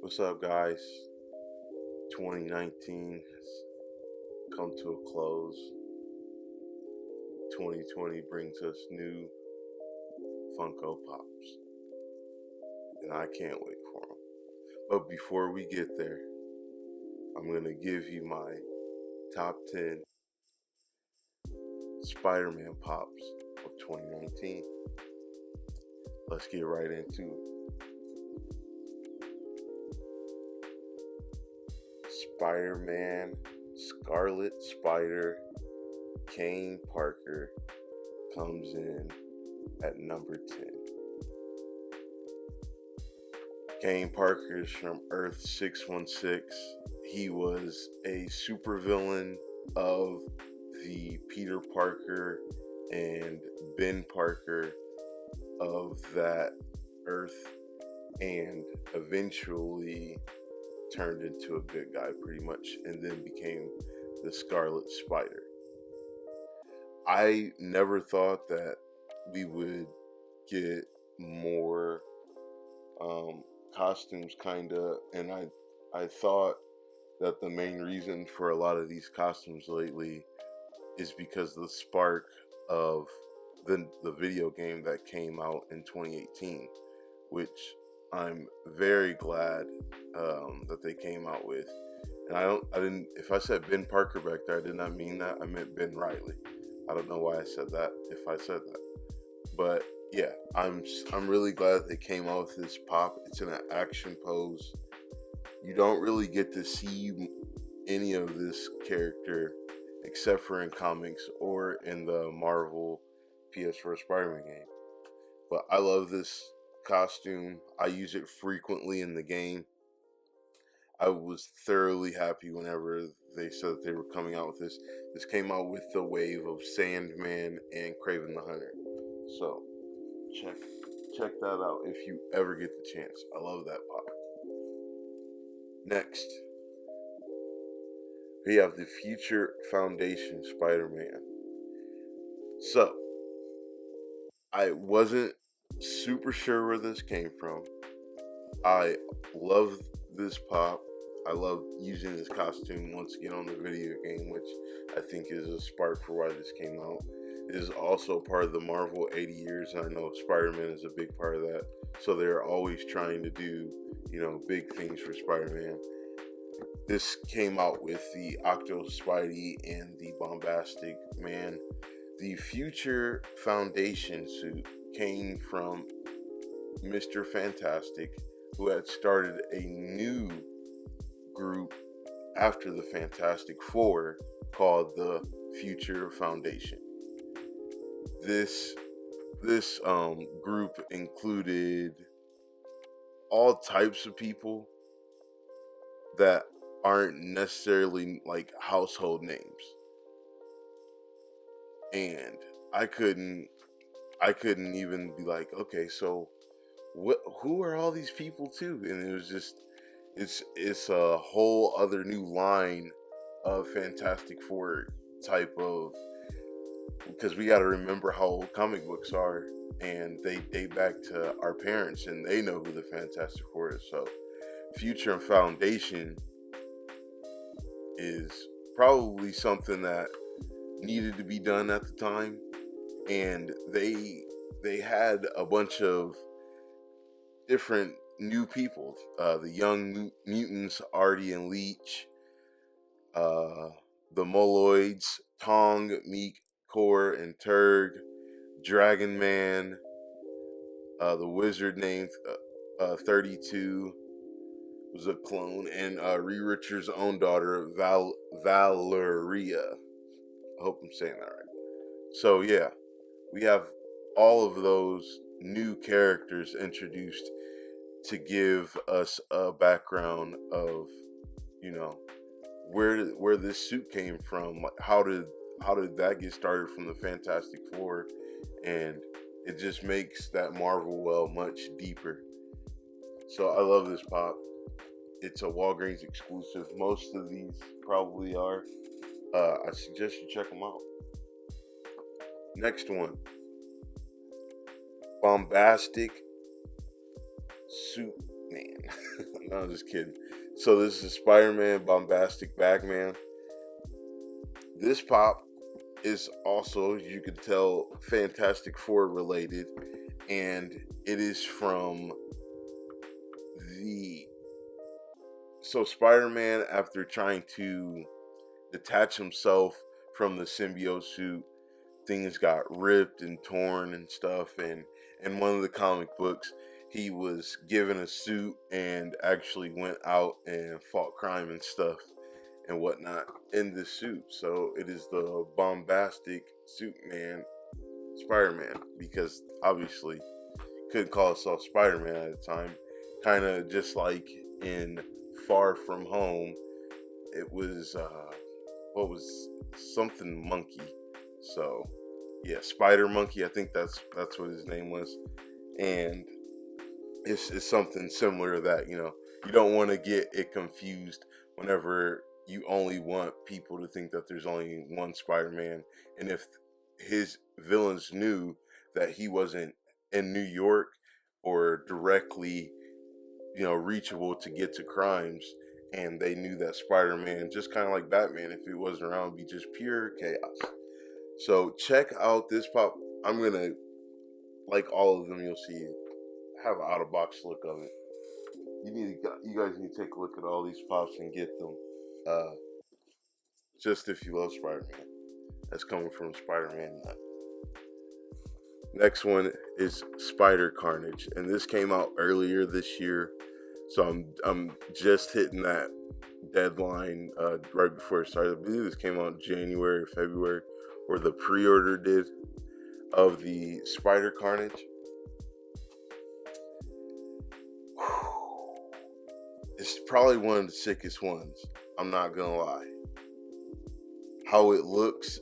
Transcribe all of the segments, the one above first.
What's up, guys? 2019 has come to a close. 2020 brings us new Funko Pops, and I can't wait for them. But before we get there, I'm going to give you my top 10 Spider-Man Pops of 2019. Let's get right into it. Spider-Man, Scarlet Spider, Kane Parker comes in at number 10. Kane Parker is from Earth 616. He was a supervillain of the Peter Parker and Ben Parker of that Earth, and eventually turned into a good guy pretty much, and then became the Scarlet Spider. I never thought that we would get more costumes, kinda, and I thought that the main reason for a lot of these costumes lately is because the spark of the video game that came out in 2018, which I'm very glad that they came out with. And I didn't. If I said Ben Parker back there, I did not mean that. I meant Ben Riley. I don't know why I said that. If I said that, but yeah, I'm really glad they came out with this pop. It's in an action pose. You don't really get to see any of this character except for in comics or in the Marvel PS4 Spider-Man game. But I love this costume. I use it frequently in the game. I was thoroughly happy whenever they said that they were coming out with this. This came out with the wave of Sandman and Kraven the Hunter. So check that out if you ever get the chance. I love that pop. Next, we have the Future Foundation Spider-Man. So, I wasn't super sure where this came from. I love this pop. I love using this costume once again on the video game, which I think is a spark for why this came out. It is also part of the Marvel 80 years, and I know Spider-Man is a big part of that. So they're always trying to do, big things for Spider-Man. This came out with the Octo Spidey and the Bombastic Man. The Future Foundation suit came from Mr. Fantastic, who had started a new group after the Fantastic Four called the Future Foundation. This group included all types of people that aren't necessarily like household names, and I couldn't even be like, okay, so who are all these people too? And it was just it's a whole other new line of Fantastic Four type of, because we got to remember how old comic books are, and they date back to our parents, and they know who the Fantastic Four is. So Future and Foundation is probably something that needed to be done at the time, and they had a bunch of different new people, the Young Mutants, Artie and Leech, the Moloids, Tong, Meek, Core, and Turg, Dragon Man, the wizard named 32 was a clone, and Reed Richards' own daughter, Valeria. I hope I'm saying that right. So yeah, we have all of those new characters introduced to give us a background of, where this suit came from. Like, how did that get started from the Fantastic Four? And it just makes that Marvel well much deeper. So I love this pop. It's a Walgreens exclusive. Most of these probably are. I suggest you check them out. Next one, Bombastic Suit Man. No, I'm just kidding. So this is Spider-Man Bombastic Bagman. This pop is also, as you can tell, Fantastic Four related, and it is from Spider-Man, after trying to detach himself from the symbiote suit, things got ripped and torn and stuff, and in one of the comic books he was given a suit and actually went out and fought crime and stuff and whatnot in this suit. So it is the bombastic suit man Spider-Man, because obviously couldn't call himself Spider-Man at the time. Kind of just like in Far From Home, it was what was something monkey. So yeah, SpiderMonkey, I think that's what his name was. And it's something similar to that. You don't want to get it confused whenever you only want people to think that there's only one Spider-Man. And if his villains knew that he wasn't in New York or directly, reachable to get to crimes, and they knew that Spider-Man, just kind of like Batman, if it wasn't around, would be just pure chaos. So check out this pop. I'm gonna, like all of them, you'll see, have an out of box look of it. You guys need to take a look at all these pops and get them. Just if you love Spider-Man. That's coming from Spider-Man Nut. Next one is SpiderCarnage, and this came out earlier this year, so I'm just hitting that deadline right before it started. I believe this came out in January or February, or the pre-order did, of the SpiderCarnage. It's probably one of the sickest ones, I'm not gonna lie. How it looks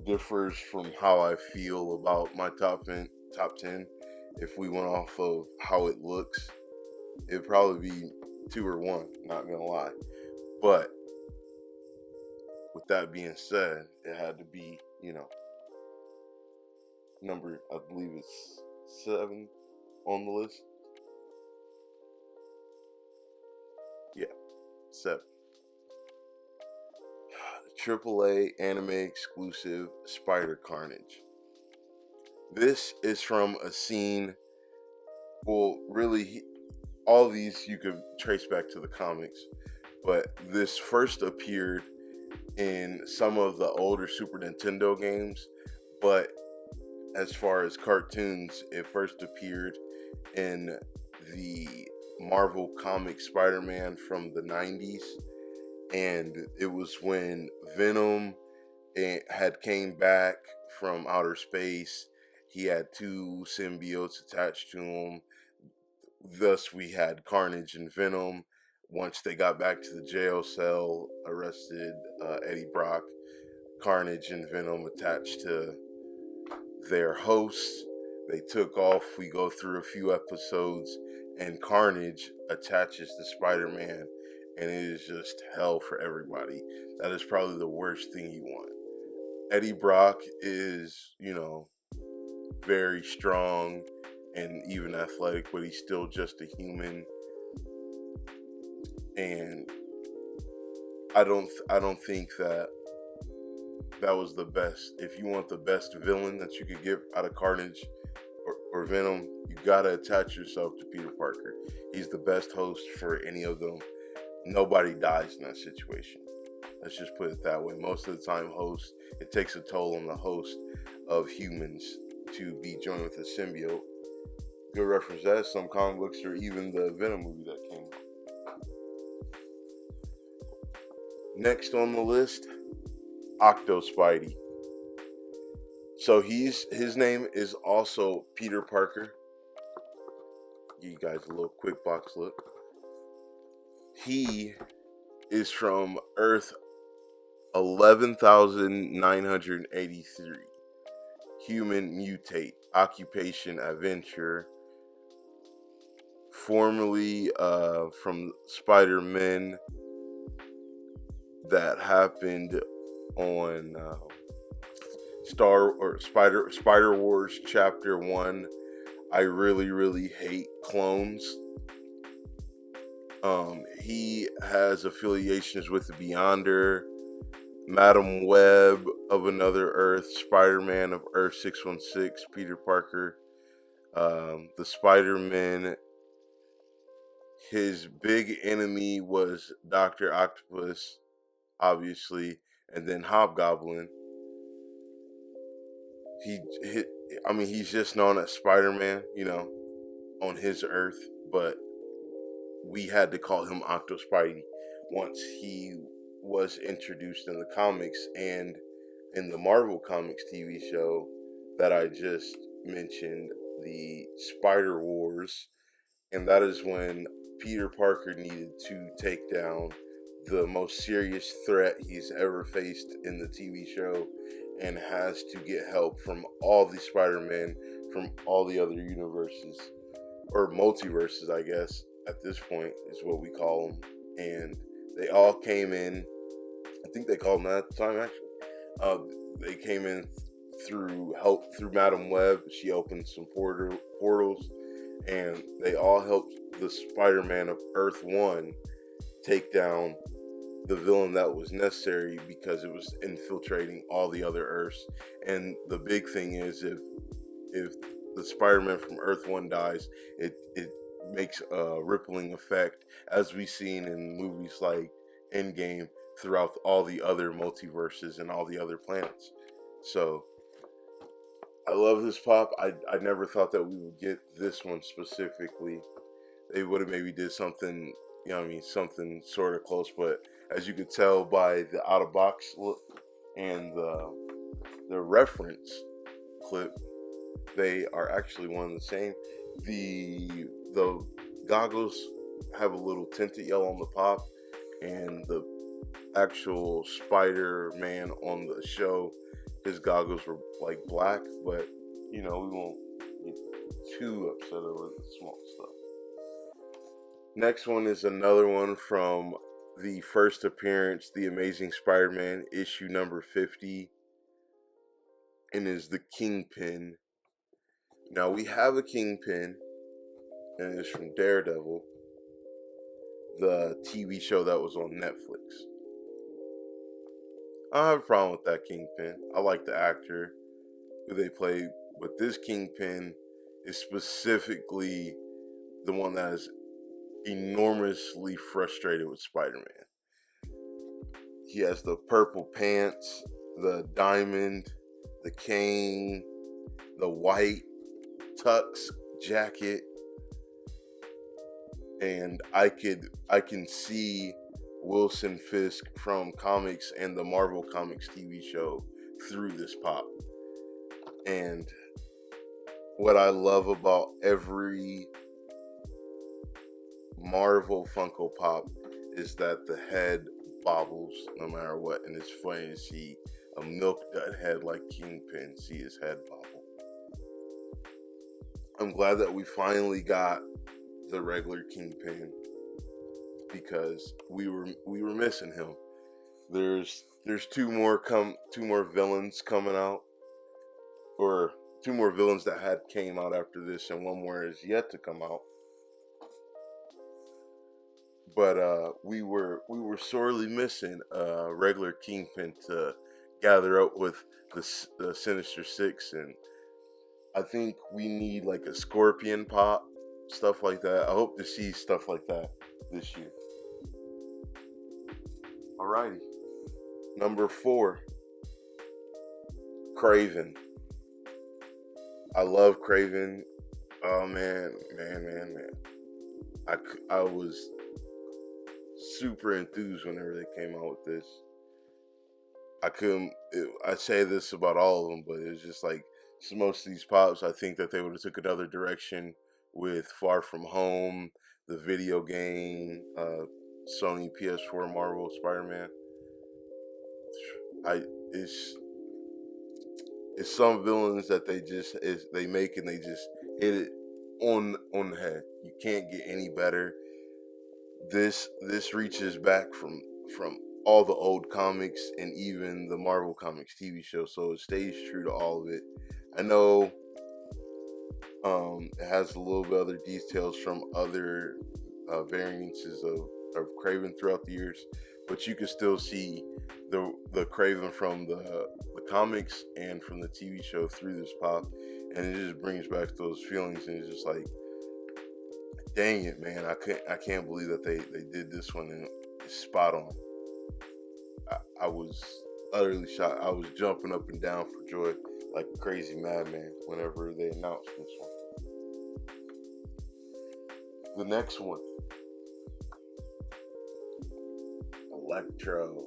differs from how I feel about my top 10. If we went off of how it looks, it'd probably be 2 or 1, not gonna lie. But with that being said, it had to be, number, I believe it's 7 on the list. Yeah, 7. AAA anime exclusive SpiderCarnage. This is from a scene, well, really, all these you could trace back to the comics, but this first appeared in some of the older Super Nintendo games, but as far as cartoons, it first appeared in the Marvel comic Spider-Man from the 90s, and it was when Venom had came back from outer space. He had 2 symbiotes attached to him. Thus, we had Carnage and Venom. Once they got back to the jail cell, arrested Eddie Brock, Carnage and Venom attached to their hosts. They took off. We go through a few episodes, and Carnage attaches to Spider-Man, and it is just hell for everybody. That is probably the worst thing you want. Eddie Brock is, very strong and even athletic, but he's still just a human. And I don't think that was the best. If you want the best villain that you could get out of Carnage or Venom, you gotta attach yourself to Peter Parker. He's the best host for any of them. Nobody dies in that situation. Let's just put it that way. Most of the time, it takes a toll on the host of humans to be joined with a symbiote. Good reference to that, some comic books or even the Venom movie that came out. Next on the list, Octo Spidey. So his name is also Peter Parker. Give you guys a little quick box look. He is from Earth 11,983. Human mutate, occupation adventure. Formerly from Spider-Man that happened on Spider Wars Chapter 1. I really, really hate clones. He has affiliations with the Beyonder, Madam Web of Another Earth, Spider-Man of Earth 616, Peter Parker, the Spider-Man. His big enemy was Dr. Octopus, obviously, and then Hobgoblin. He's just known as Spider-Man, on his Earth, but we had to call him Octo Spidey once he was introduced in the comics and in the Marvel Comics TV show that I just mentioned, the Spider Wars. And that is when Peter Parker needed to take down the most serious threat he's ever faced in the TV show and has to get help from all the Spider-Men from all the other universes, or multiverses, I guess, at this point is what we call them. And they all came in, I think they called them that at the time, actually. They came in through help through Madam Web. She opened some portals, and they all helped the Spider-Man of Earth 1 take down the villain that was necessary because it was infiltrating all the other Earths. And the big thing is, if the Spider-Man from Earth 1 dies, it makes a rippling effect, as we've seen in movies like Endgame, throughout all the other multiverses and all the other planets. So I love this pop. I never thought that we would get this one specifically. They would have maybe did something, something sort of close, but as you could tell by the out of box look and the reference clip, they are actually one and the same. The goggles have a little tinted yellow on the pop, and the actual Spider-Man on the show, his goggles were like black, but we won't get too upset over the small stuff. Next one is another one from the first appearance, The Amazing Spider-Man, issue number 50, and is the Kingpin. Now we have a Kingpin, and it's from Daredevil, the TV show that was on Netflix. I don't have a problem with that Kingpin. I like the actor who they play, but this Kingpin is specifically the one that is enormously frustrated with Spider-Man. He has the purple pants, the diamond, the cane, the white tux jacket, and I can see Wilson Fisk from comics and the Marvel Comics TV show through this pop. And what I love about every Marvel Funko Pop is that the head bobbles no matter what, and it's funny to see a milk dud head like Kingpin see his head bobble. I'm glad that we finally got the regular Kingpin, because we were missing him. There's two more villains coming out, or two more villains that came out after this, and one more is yet to come out. But we were sorely missing a regular Kingpin to gather up with the Sinister Six, and I think we need like a Scorpion pop, stuff like that. I hope to see stuff like that this year. Alrighty, number 4, Kraven. I love Kraven. Oh man. I was super enthused whenever they came out with this. I say this about all of them, but it's just like most of these pops, I think that they would have took another direction with Far From Home, the video game, Sony PS4 Marvel Spider-Man. It's some villains that they make and they just hit it on the head. You can't get any better. This reaches back from all the old comics and even the Marvel Comics TV show, so it stays true to all of it. I know it has a little bit other details from other variances of Kraven throughout the years, but you can still see the Kraven from the comics and from the TV show through this pop, and it just brings back those feelings, and it's just like, dang it, man! I can't believe that they did this one, and it's spot on. I was utterly shocked. I was jumping up and down for joy like a crazy madman whenever they announced this one. The next one, Electro.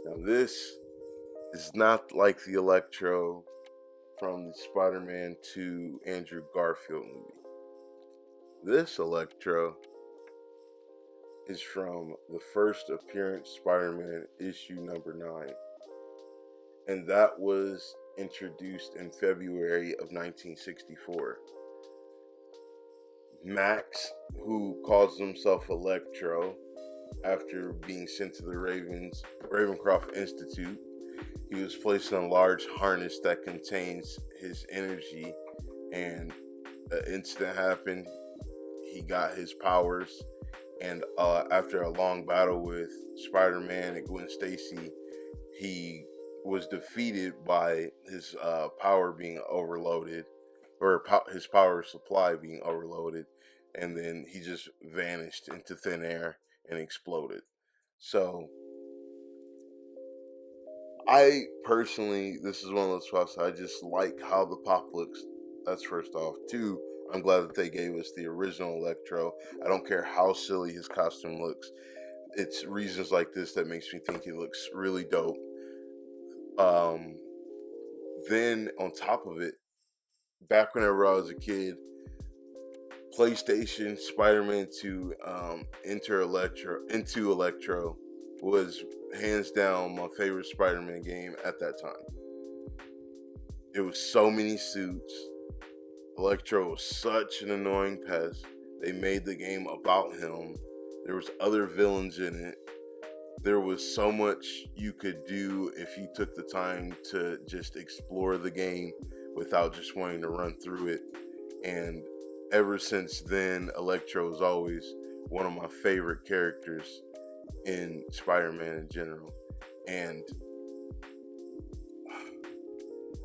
Now this is not like the Electro from the Spider-Man 2 Andrew Garfield movie. This Electro is from the first appearance Spider-Man issue number 9. And that was introduced in February of 1964. Max, who calls himself Electro after being sent to the Ravencroft Institute, he was placed in a large harness that contains his energy, and an incident happened. He got his powers, and after a long battle with Spider-Man and Gwen Stacy, he was defeated by his power being overloaded, or his power supply being overloaded, and then he just vanished into thin air and exploded. So I personally, this is one of those spots I just like how the pop looks. That's first off. Two, I'm glad that they gave us the original Electro. I don't care how silly his costume looks. It's reasons like this that makes me think he looks really dope. Then on top of it, back whenever I was a kid, PlayStation Spider-Man 2 into Electro was hands down my favorite Spider-Man game at that time. It was so many suits. Electro was such an annoying pest. They made the game about him. There was other villains in it. There was so much you could do if you took the time to just explore the game without just wanting to run through it. And ever since then, Electro is always one of my favorite characters in Spider-Man in general. And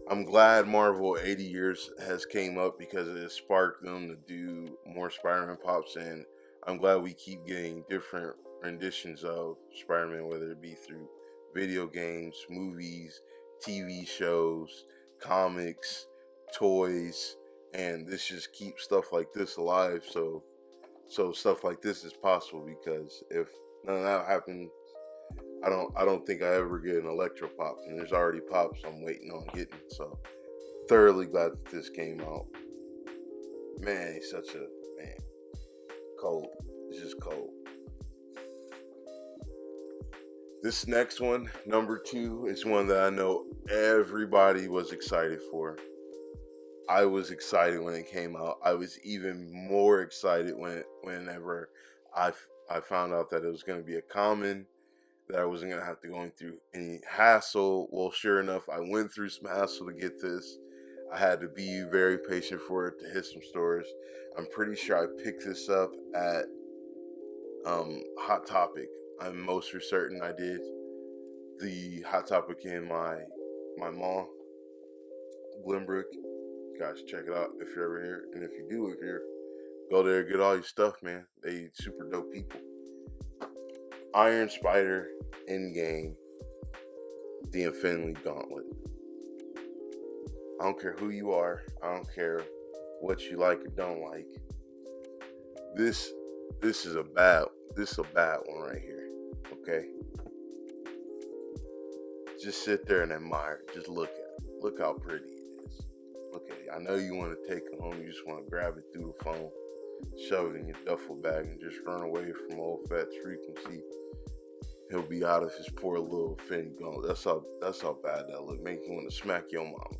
I'm glad Marvel 80 years has came up because it has sparked them to do more Spider-Man pops, and I'm glad we keep getting different renditions of Spider-Man, whether it be through video games, movies, TV shows, comics, toys, and this just keeps stuff like this alive. So stuff like this is possible, because if none of that happened, I don't think I ever get an Electro pop, and there's already pops I'm waiting on getting. So thoroughly glad that this came out. Man, he's such a man. Cold. It's just cold. This next one, number 2, is one that I know everybody was excited for. I was excited when it came out. I was even more excited whenever I found out that it was going to be a common, that I wasn't going to have to go through any hassle. Well, sure enough, I went through some hassle to get this. I had to be very patient for it to hit some stores. I'm pretty sure I picked this up at Hot Topic. I'm most for certain I did. The Hot Topic in my mall, Glenbrook. You guys check it out if you're ever here. And if you do live here, go there, get all your stuff, man. They super dope people. Iron Spider Endgame, the Infinity Gauntlet. I don't care who you are. I don't care what you like or don't like. This is a bad one right here. Okay? Just sit there and admire it. Just look at it. Look how pretty it is. Look at it. I know you want to take it home. You just want to grab it through the phone, shove it in your duffel bag, and just run away from old fat frequency. He'll be out of his poor little fin gone. That's how bad that look. Make you want to smack your mama.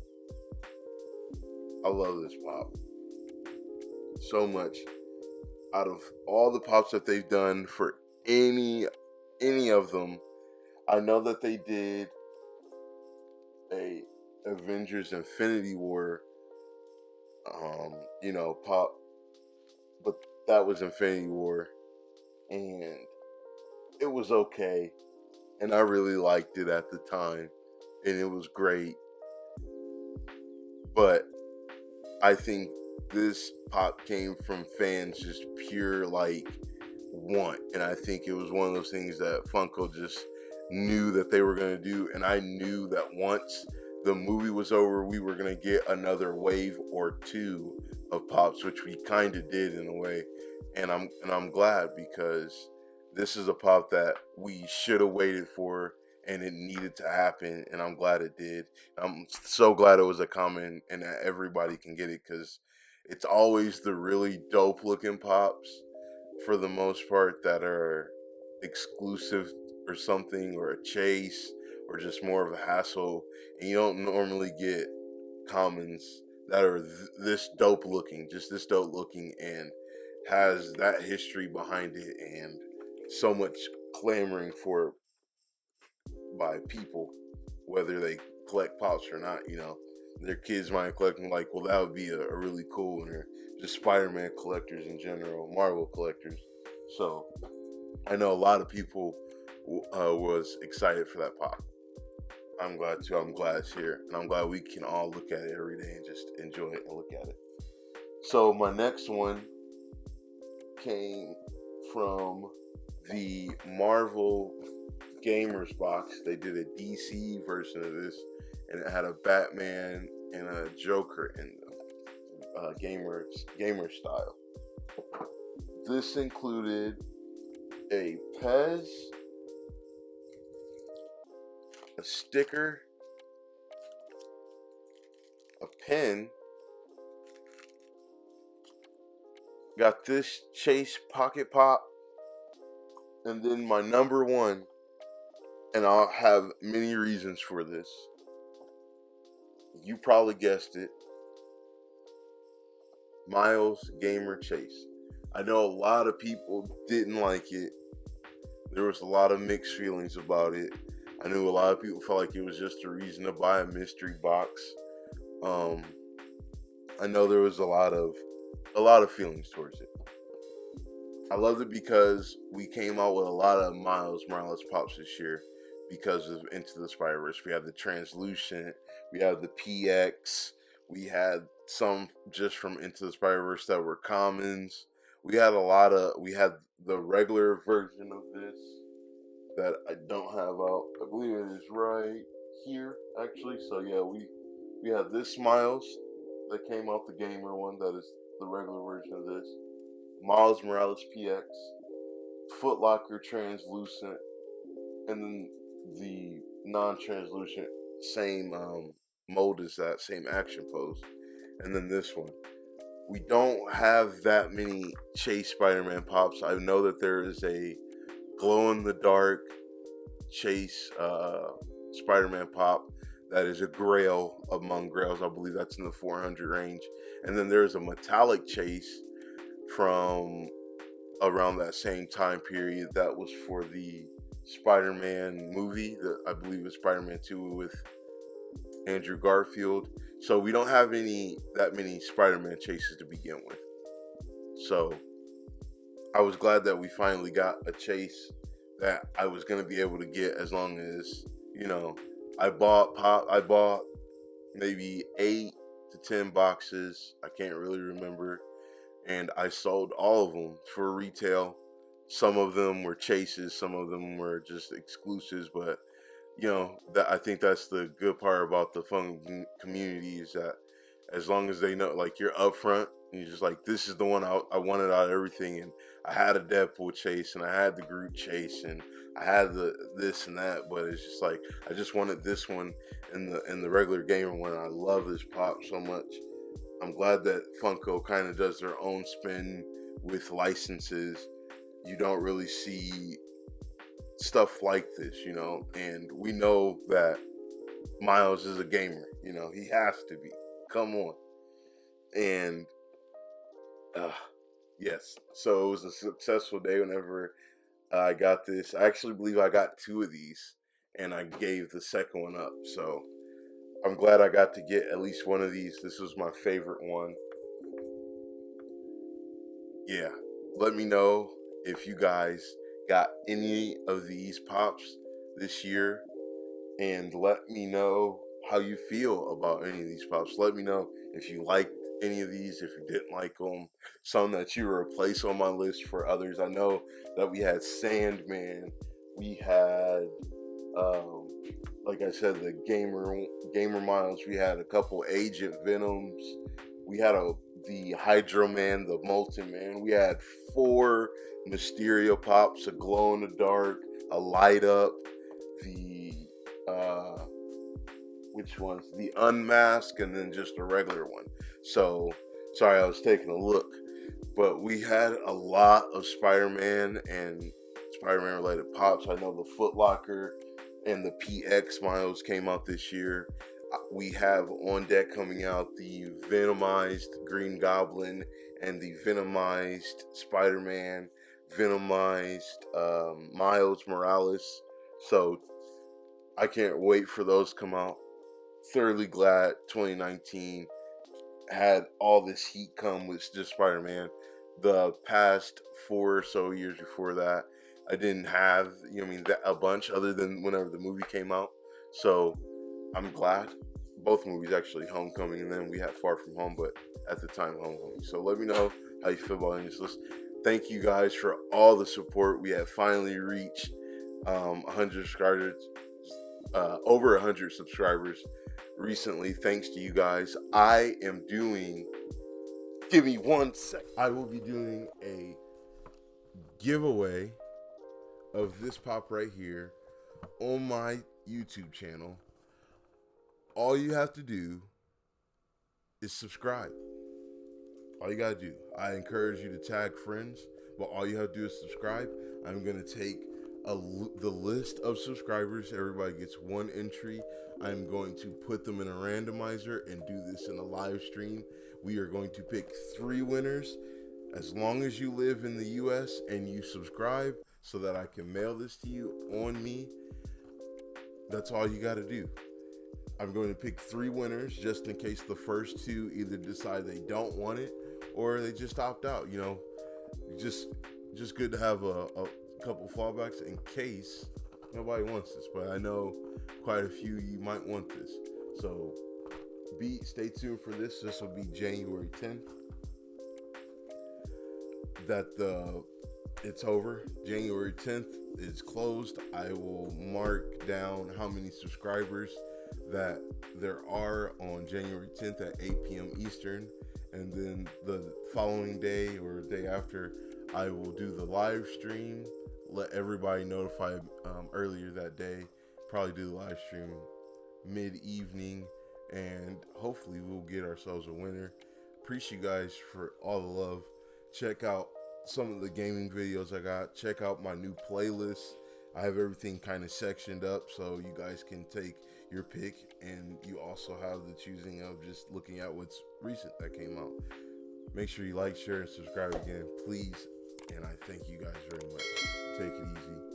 I love this pop so much. Out of all the pops that they've done for any of them, I know that they did a Avengers Infinity War pop, but that was Infinity War, and it was okay, and I really liked it at the time, and it was great. But I think this pop came from fans just pure like want, and I think it was one of those things that Funko just knew that they were going to do, and I knew that once the movie was over, we were going to get another wave or two of pops, which we kind of did in a way, and I'm glad, because this is a pop that we should have waited for, and it needed to happen, and I'm glad it did. I'm so glad it was a common and that everybody can get it, because it's always the really dope looking pops for the most part that are exclusive or something, or a chase, or just more of a hassle, and you don't normally get commons that are this dope looking, just this dope looking, and has that history behind it, and so much clamoring for by people, whether they collect pops or not. Their kids might collect them, like, well, that would be a really cool, and they're just Spider-Man collectors in general, Marvel collectors. So I know a lot of people was excited for that pop. I'm glad too. I'm glad it's here, and I'm glad we can all look at it every day and just enjoy it and look at it. So my next one came from the Marvel Gamers box. They did a DC version of this, and it had a Batman and a Joker in the gamer style. This included a Pez, a sticker, a pen. Got this Chase Pocket Pop, and then my number one, and I'll have many reasons for this. You probably guessed it. Miles Gamer Chase. I know a lot of people didn't like it. There was a lot of mixed feelings about it. I knew a lot of people felt like it was just a reason to buy a mystery box. I know there was a lot of feelings towards it. I loved it because we came out with a lot of Miles Morales pops this year because of Into the Spider-Verse. We had the Translucent, we had the PX, we had some just from Into the Spider-Verse that were commons. We had the regular version of this that I don't have out. I believe it is right here, actually. So yeah, we had this Miles that came out, the gamer one, that is the regular version of this. Miles Morales PX, Foot Locker Translucent, and then the non-translucent, same mold as that, same action pose. And then this one. We don't have that many Chase Spider-Man pops. I know that there is a glow-in-the-dark Chase Spider-Man pop that is a grail among grails. I believe that's in the 400 range. And then there's a metallic Chase from around that same time period that was for the Spider-Man movie, I believe it was Spider-Man 2 with Andrew Garfield. So we don't have that many Spider-Man chases to begin with. So I was glad that we finally got a chase that I was going to be able to get, as long as, I bought maybe 8 to 10 boxes. I can't really remember. And I sold all of them for retail. Some of them were chases, some of them were just exclusives, but that I think that's the good part about the fun community, is that as long as they know, like, you're upfront and you're just like, this is the one I wanted out of everything, and I had a Deadpool chase, and I had the Groot chase, and I had the this and that, but it's just like, I just wanted this one in the regular gamer one. I love this pop so much. I'm glad that Funko kind of does their own spin with licenses. You don't really see stuff like this, and we know that Miles is a gamer, he has to be. Come on. And yes, so it was a successful day whenever I got this. I actually believe I got 2 of these, and I gave the second one up. So I'm glad I got to get at least one of these. This was my favorite one. Yeah, let me know if you guys got any of these pops this year, and let me know how you feel about any of these pops. Let me know if you liked any of these, if you didn't like them, some that you replace on my list for others. I know that we had Sandman, we had like I said, the gamer miles, we had a couple Agent Venoms, we had the Hydro Man, the Molten Man, we had 4 Mysterio pops, a glow in the dark, a light up, the which ones? The Unmask, and then just a regular one. So, sorry, I was taking a look. But we had a lot of Spider-Man and Spider-Man related pops. I know the Foot Locker and the PX Miles came out this year. We have on deck coming out the Venomized Green Goblin and the Venomized Spider-Man, Venomized Miles Morales. So I can't wait for those to come out. Thoroughly glad 2019 had all this heat come with just Spider-Man. The past 4 or so years before that, I didn't have, a bunch other than whenever the movie came out. So I'm glad. Both movies actually, Homecoming, and then we had Far From Home, but at the time, Homecoming. So let me know how you feel about this list. Thank you guys for all the support. We have finally reached 100 subscribers, over 100 subscribers recently, thanks to you guys. I am doing, give me 1 sec. I will be doing a giveaway of this pop right here on my YouTube channel. All you have to do is subscribe. All you gotta do. I encourage you to tag friends, but all you have to do is subscribe. I'm gonna take the list of subscribers. Everybody gets 1 entry. I'm going to put them in a randomizer and do this in a live stream. We are going to pick 3 winners. As long as you live in the US and you subscribe so that I can mail this to you on me, that's all you got to do. I'm going to pick 3 winners just in case the first 2 either decide they don't want it or they just opt out. Just good to have a couple fallbacks in case nobody wants this, but I know quite a few you might want this. So stay tuned for this. This will be January 10th. It's over. January 10th is closed. I will mark down how many subscribers that there are on January 10th at 8 p.m. Eastern, and then the following day or day after, I will do the live stream. Let everybody notify earlier that day. Probably do the live stream mid-evening, and hopefully we'll get ourselves a winner. Appreciate you guys for all the love. Check out some of the gaming videos I got. Check out my new playlist. I have everything kind of sectioned up so you guys can take your pick, and you also have the choosing of just looking at what's recent that came out. Make sure you like, share, and subscribe again, please. And I thank you guys very much. Take it easy.